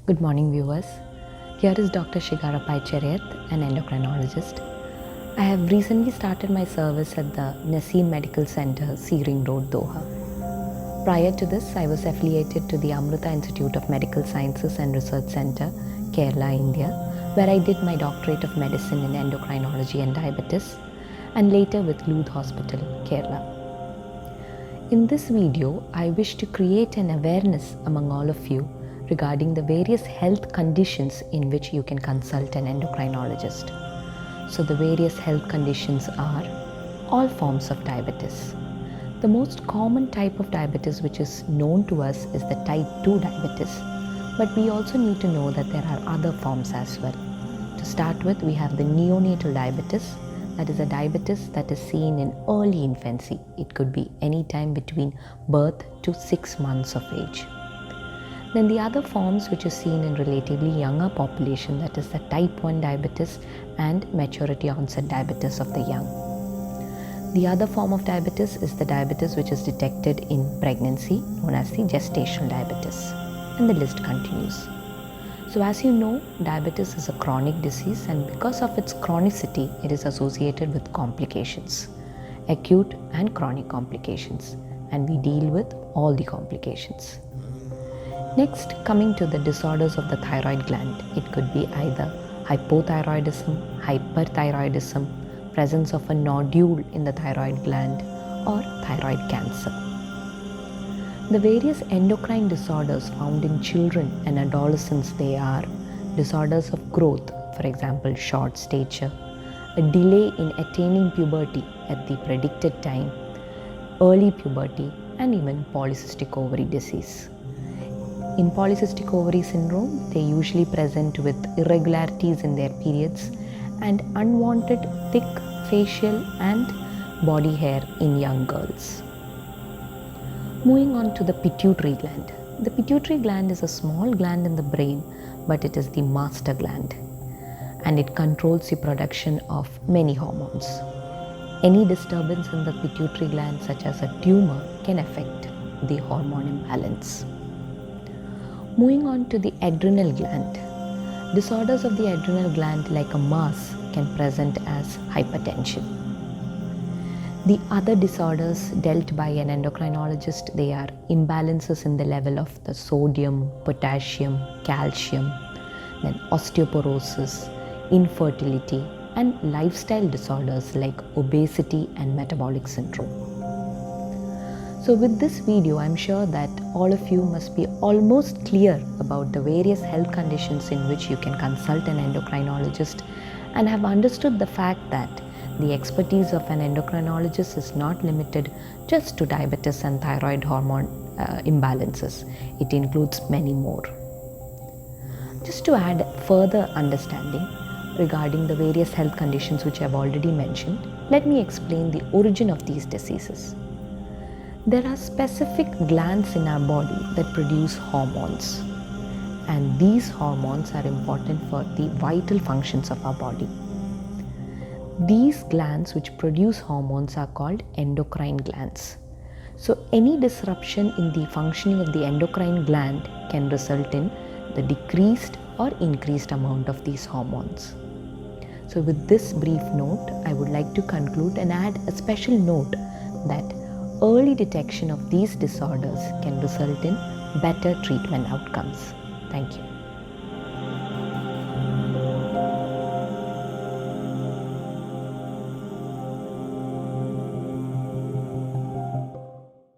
Good morning, viewers. Here is Dr. Shigara Paicheriath, an endocrinologist. I have recently started my service at the Naseem Medical Center, Sea Ring Road, Doha. Prior to this, I was affiliated to the Amrita Institute of Medical Sciences and Research Center, Kerala, India, where I did my doctorate of medicine in endocrinology and diabetes, and later with Luth Hospital, Kerala. In this video, I wish to create an awareness among all of you regarding the various health conditions in which you can consult an endocrinologist. So the various health conditions are all forms of diabetes. The most common type of diabetes which is known to us is the type 2 diabetes, but we also need to know that there are other forms as well. To start with, we have the neonatal diabetes. That is a diabetes that is seen in early infancy. It could be any time between birth to 6 months of age. Then the other forms which is seen in relatively younger population, that is the type 1 diabetes and maturity onset diabetes of the young. The other form of diabetes is the diabetes which is detected in pregnancy, known as the gestational diabetes. And the list continues. So as you know, diabetes is a chronic disease, and because of its chronicity, it is associated with complications, acute and chronic complications, and we deal with all the complications. Next, coming to the disorders of the thyroid gland, it could be either hypothyroidism, hyperthyroidism, presence of a nodule in the thyroid gland, or thyroid cancer. The various endocrine disorders found in children and adolescents, they are disorders of growth, for example, short stature, a delay in attaining puberty at the predicted time, early puberty, and even polycystic ovary disease. In polycystic ovary syndrome, they usually present with irregularities in their periods and unwanted thick facial and body hair in young girls. Moving on to the pituitary gland. The pituitary gland is a small gland in the brain, but it is the master gland, and it controls the production of many hormones. Any disturbance in the pituitary gland, such as a tumor, can affect the hormone imbalance. Moving on to the adrenal gland. Disorders of the adrenal gland, like a mass, can present as hypertension. The other disorders dealt by an endocrinologist, they are imbalances in the level of the sodium, potassium, calcium, then osteoporosis, infertility, and lifestyle disorders like obesity and metabolic syndrome. So with this video, I'm sure that all of you must be almost clear about the various health conditions in which you can consult an endocrinologist, and have understood the fact that the expertise of an endocrinologist is not limited just to diabetes and thyroid hormone imbalances. It includes many more. Just to add further understanding regarding the various health conditions which I've already mentioned, let me explain the origin of these diseases. There are specific glands in our body that produce hormones, and these hormones are important for the vital functions of our body. These glands which produce hormones are called endocrine glands. So any disruption in the functioning of the endocrine gland can result in the decreased or increased amount of these hormones. So with this brief note, I would like to conclude and add a special note that early detection of these disorders can result in better treatment outcomes. Thank you.